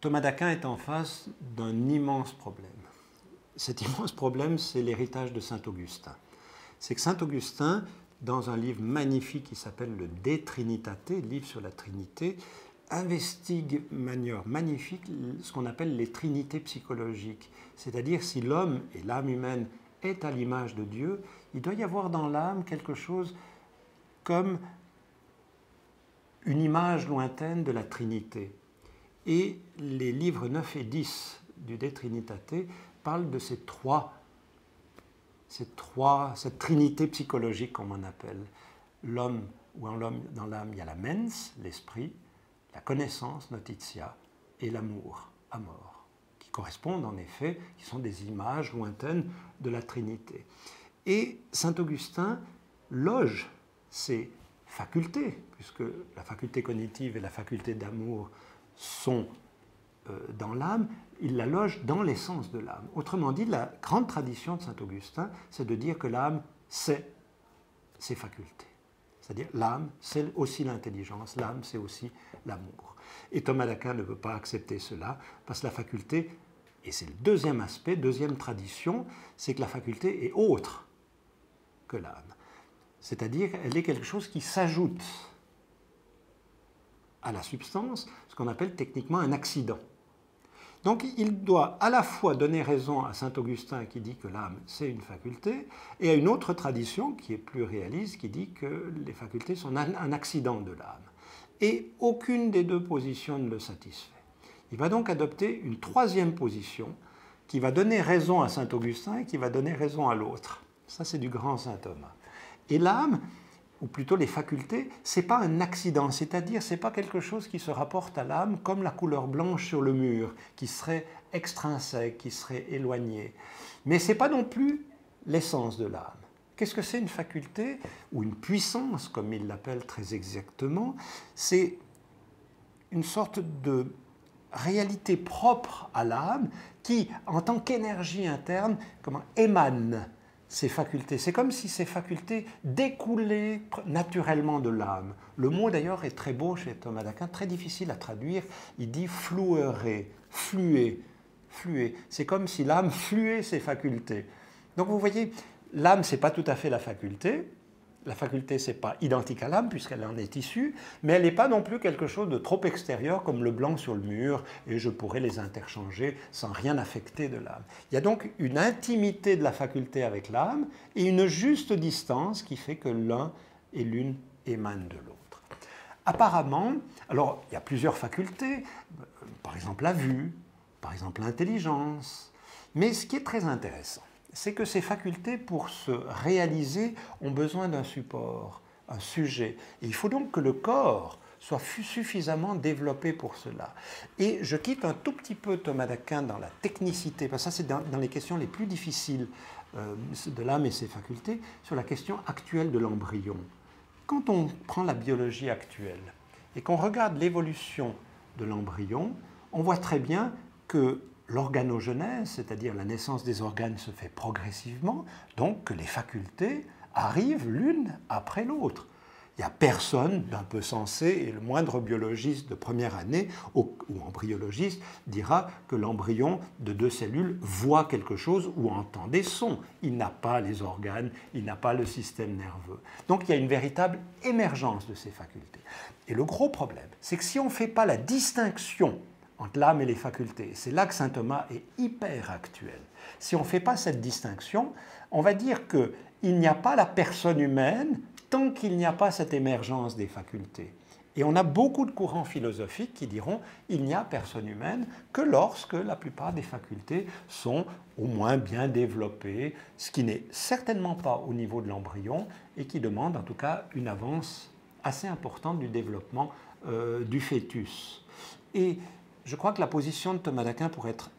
Thomas d'Aquin est en face d'un immense problème. Cet immense problème, c'est l'héritage de saint Augustin. C'est que saint Augustin, dans un livre magnifique qui s'appelle le De Trinitate, livre sur la Trinité, investigue de manière magnifique ce qu'on appelle les trinités psychologiques. C'est-à-dire si l'homme et l'âme humaine est à l'image de Dieu, il doit y avoir dans l'âme quelque chose comme une image lointaine de la Trinité. Et les livres 9 et 10 du De Trinitate parlent de cette trinité psychologique, comme on appelle. L'homme, ou en l'homme, dans l'âme, il y a la mens, l'esprit, la connaissance, notitia, et l'amour, amor, qui correspondent en effet, qui sont des images lointaines de la Trinité. Et saint Augustin loge ces facultés, puisque la faculté cognitive et la faculté d'amour sont dans l'âme, il la loge dans l'essence de l'âme. Autrement dit, la grande tradition de saint Augustin, c'est de dire que l'âme, c'est ses facultés. C'est-à-dire l'âme, c'est aussi l'intelligence, l'âme, c'est aussi l'amour. Et Thomas d'Aquin ne veut pas accepter cela, parce que la faculté, et c'est le deuxième aspect, deuxième tradition, c'est que la faculté est autre que l'âme. C'est-à-dire qu'elle est quelque chose qui s'ajoute à la substance, ce qu'on appelle techniquement un accident. Donc il doit à la fois donner raison à saint Augustin qui dit que l'âme c'est une faculté, et à une autre tradition qui est plus réaliste qui dit que les facultés sont un accident de l'âme. Et aucune des deux positions ne le satisfait. Il va donc adopter une troisième position qui va donner raison à saint Augustin et qui va donner raison à l'autre. Ça c'est du grand saint Thomas. Et l'âme, ou plutôt les facultés, ce n'est pas un accident, c'est-à-dire ce n'est pas quelque chose qui se rapporte à l'âme comme la couleur blanche sur le mur, qui serait extrinsèque, qui serait éloigné. Mais ce n'est pas non plus l'essence de l'âme. Qu'est-ce que c'est une faculté, ou une puissance, comme il l'appelle très exactement? C'est une sorte de réalité propre à l'âme qui, en tant qu'énergie interne, émane ces facultés. C'est comme si ces facultés découlaient naturellement de l'âme. Le mot d'ailleurs est très beau chez Thomas d'Aquin, très difficile à traduire. Il dit fluere, fluer, fluer. C'est comme si l'âme fluait ses facultés. Donc vous voyez, l'âme, ce n'est pas tout à fait la faculté. La faculté, ce n'est pas identique à l'âme puisqu'elle en est issue, mais elle n'est pas non plus quelque chose de trop extérieur comme le blanc sur le mur et je pourrais les interchanger sans rien affecter de l'âme. Il y a donc une intimité de la faculté avec l'âme et une juste distance qui fait que l'un et l'une émanent de l'autre. Apparemment, alors il y a plusieurs facultés, par exemple la vue, par exemple l'intelligence, mais ce qui est très intéressant, c'est que ces facultés, pour se réaliser, ont besoin d'un support, un sujet. Et il faut donc que le corps soit suffisamment développé pour cela. Et je quitte un tout petit peu Thomas d'Aquin dans la technicité, parce que ça c'est dans les questions les plus difficiles de l'âme et ses facultés, sur la question actuelle de l'embryon. Quand on prend la biologie actuelle et qu'on regarde l'évolution de l'embryon, on voit très bien que l'organogenèse, c'est-à-dire la naissance des organes, se fait progressivement, donc que les facultés arrivent l'une après l'autre. Il n'y a personne d'un peu sensé, et le moindre biologiste de première année ou embryologiste dira que l'embryon de 2 cellules voit quelque chose ou entend des sons. Il n'a pas les organes, il n'a pas le système nerveux. Donc il y a une véritable émergence de ces facultés. Et le gros problème, c'est que si on ne fait pas la distinction entre l'âme et les facultés, c'est là que saint Thomas est hyper actuel. Si on ne fait pas cette distinction, on va dire qu'il n'y a pas la personne humaine tant qu'il n'y a pas cette émergence des facultés. Et on a beaucoup de courants philosophiques qui diront qu'il n'y a personne humaine que lorsque la plupart des facultés sont au moins bien développées, ce qui n'est certainement pas au niveau de l'embryon et qui demande en tout cas une avance assez importante du développement du fœtus. Et je crois que la position de Thomas d'Aquin pourrait être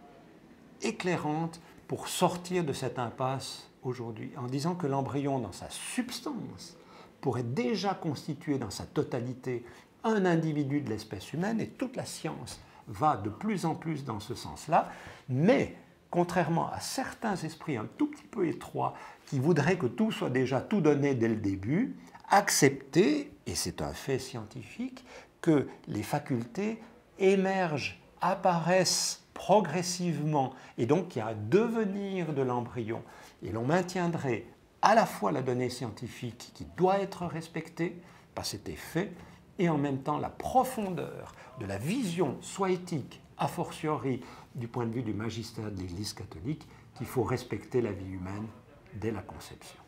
éclairante pour sortir de cette impasse aujourd'hui, en disant que l'embryon, dans sa substance, pourrait déjà constituer dans sa totalité un individu de l'espèce humaine, et toute la science va de plus en plus dans ce sens-là, mais contrairement à certains esprits un tout petit peu étroits qui voudraient que tout soit déjà tout donné dès le début, accepter, et c'est un fait scientifique, que les facultés émergent apparaissent progressivement et donc qu'il y a un devenir de l'embryon et l'on maintiendrait à la fois la donnée scientifique qui doit être respectée, parce que c'était fait, et en même temps la profondeur de la vision, soit éthique, a fortiori du point de vue du magistère de l'Église catholique, qu'il faut respecter la vie humaine dès la conception.